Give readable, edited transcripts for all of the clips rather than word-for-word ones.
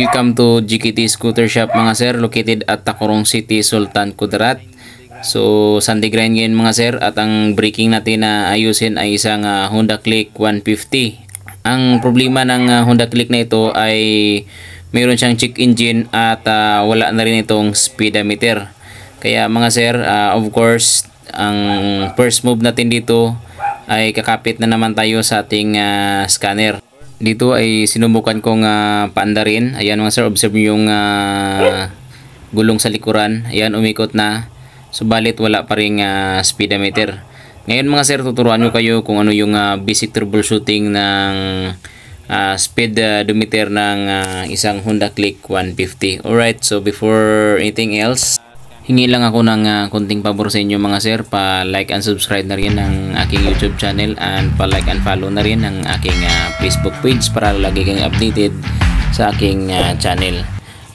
Welcome to GKT Scooter Shop mga sir, located at Tacurong City, Sultan Kudarat. So Sunday grind ngayon mga sir, at ang braking natin na ayusin ay isang Honda Click 150. Ang problema ng Honda Click na ito ay mayroon siyang check engine at wala na rin itong speedometer. Kaya mga sir, of course, ang first move natin dito ay kakapit na naman tayo sa ating scanner. Dito ay sinubukan kong paandarin. Ayan mga sir, observe yung gulong sa likuran. Ayan, umikot na. Subalit wala pa ring speedometer. Ngayon mga sir, tuturuan ko kayo kung ano yung basic troubleshooting ng speedometer ng isang Honda Click 150. Alright, so before anything else, hingi lang ako ng konting pabor sa inyo mga sir, pa-like and subscribe na rin ng aking YouTube channel and pa-like and follow na rin ng aking Facebook page para lagi kang updated sa aking channel.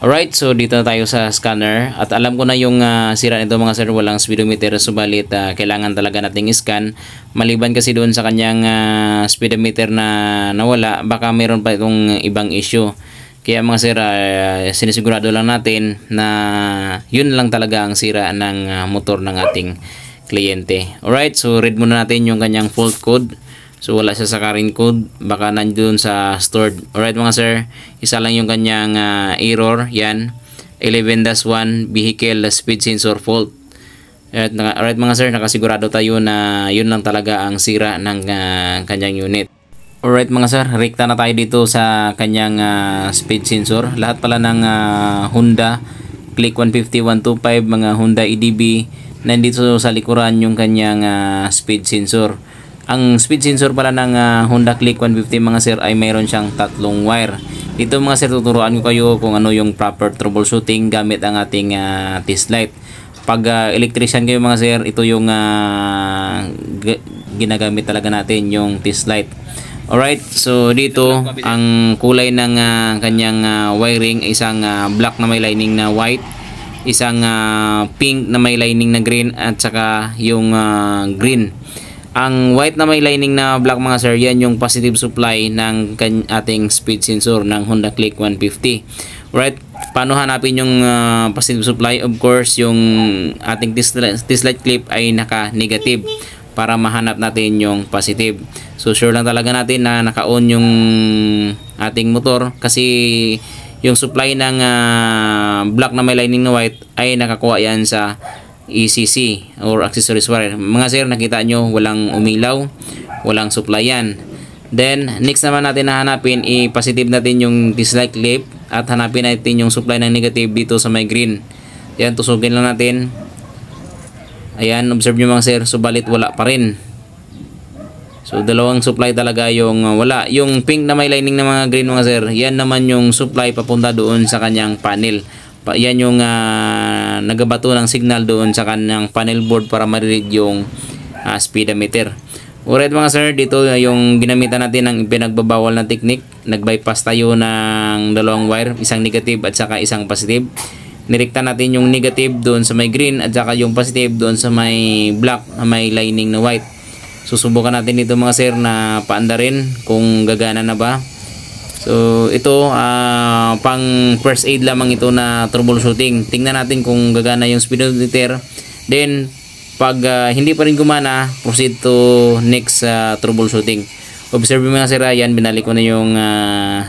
Alright, so dito na tayo sa scanner at alam ko na yung sira nito mga sir, walang speedometer, subalit kailangan talaga nating scan. Maliban kasi doon sa kanyang speedometer na nawala, baka mayroon pa itong ibang issue. Kaya mga sir, sinisigurado lang natin na yun lang talaga ang sira ng motor ng ating kliyente. Alright, so read muna natin yung kanyang fault code. So wala siya sa current code, baka nandoon sa stored. Alright mga sir, isa lang yung kanyang error. Yan, 11-1 vehicle speed sensor fault. Alright mga sir, nakasigurado tayo na yun lang talaga ang sira ng kanyang unit. Alright mga sir, rekta na tayo dito sa kanyang speed sensor. Lahat pala ng Honda Click 150, 125, mga Honda EDB, nandito sa likuran yung kanyang speed sensor. Ang speed sensor pala ng Honda Click 150 mga sir ay mayroon siyang tatlong wire. Dito mga sir, tuturuan ko kayo kung ano yung proper troubleshooting gamit ang ating test light. Pag electrician kayo mga sir, ito yung ginagamit talaga natin, yung test light. Alright, so dito ang kulay ng kanyang wiring, isang black na may lining na white, isang pink na may lining na green, at saka yung green. Ang white na may lining na black mga sir, yan yung positive supply ng ating speed sensor ng Honda Click 150. Alright, paano hanapin yung positive supply? Of course, yung ating test light clip ay naka-negative para mahanap natin yung positive. So sure lang talaga natin na naka-on yung ating motor kasi yung supply ng black na may lining na white ay nakakuha yan sa ECC or accessories wire. Mga sir, nakita nyo walang umilaw, walang supply yan. Then next naman natin na hanapin, i-positive natin yung test light clip at hanapin natin yung supply ng negative dito sa may green. Yan, tusugin lang natin. Ayan, observe nyo mga sir, subalit wala pa rin. So dalawang supply talaga yung wala. Yung pink na may lining ng mga green mga sir, yan naman yung supply papunta doon sa kanyang panel. Yan yung nagabato ng signal doon sa kanyang panel board para ma-read yung speedometer. Alright mga sir, dito yung ginamitan natin ng pinagbabawal na technique. Nag-bypass tayo ng dalawang wire, isang negative at saka isang positive. Nirekta natin yung negative doon sa may green at saka yung positive doon sa may black na may lining na white. Susubukan natin dito mga sir na paandarin kung gagana na ba. So ito pang first aid lamang ito na troubleshooting. Tingnan natin kung gagana yung speedometer. Then pag hindi pa rin gumana, proceed to next troubleshooting. Observe mga sir, yan, binalik ko na yung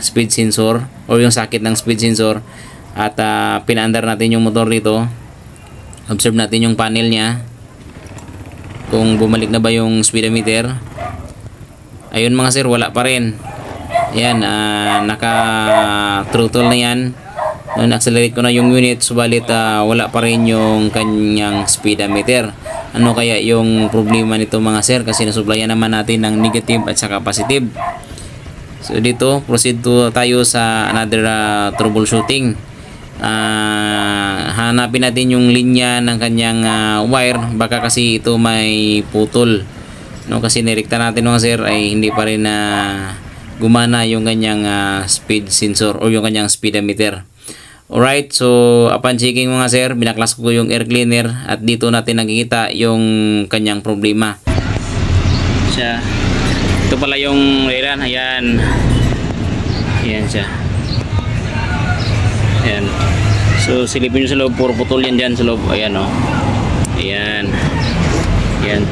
speed sensor o yung socket ng speed sensor at pinaandar natin yung motor dito. Observe natin yung panel niya kung bumalik na ba yung speedometer. Ayun mga sir, wala pa rin. Yan, naka throttle na yan. Accelerate ko na yung unit, subalit wala pa rin yung kanyang speedometer. Ano kaya yung problema nito mga sir? Kasi nasupplyan naman natin ng negative at saka positive. So dito, proceed to tayo sa another troubleshooting. Hanapin natin yung linya ng kanyang wire, baka kasi ito may putol, no? Kasi nirekta natin mga sir ay hindi pa rin gumana yung kanyang speed sensor o yung kanyang speedometer. Alright, so upon checking mga sir, binaklas ko yung air cleaner at dito natin nakikita yung kanyang problema. Ito pala yung railan, ayan. Ayan siya. Ayan. So silipin nyo sa loob, puro putol yan dyan sa loob. Ayan o. Ayan. Ayan.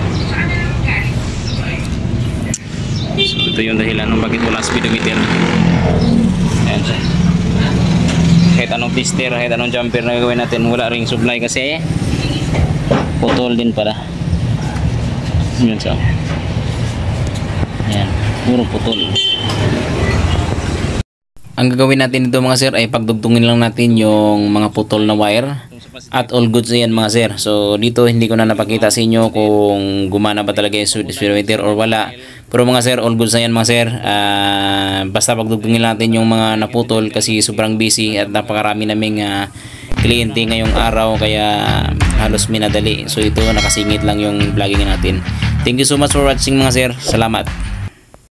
So ito yung dahilan kung bakit wala speedometer. Ayan siya. Kahit anong tester, kahit anong jumper na gagawin natin, wala ring supply kasi putol din pala. Ayan siya. Ayan. Puro putol. Ang gagawin natin dito mga sir ay pagdugtungin lang natin yung mga putol na wire at all goods yan mga sir. So dito hindi ko na napakita sa inyo kung gumana ba talaga yung speedometer or wala. Pero mga sir, all goods na yan mga sir. Basta pagdugtungin natin yung mga naputol kasi sobrang busy at napakarami naming kliyente ngayong araw kaya halos minadali. So ito nakasingit lang yung vlogging natin. Thank you so much for watching mga sir. Salamat.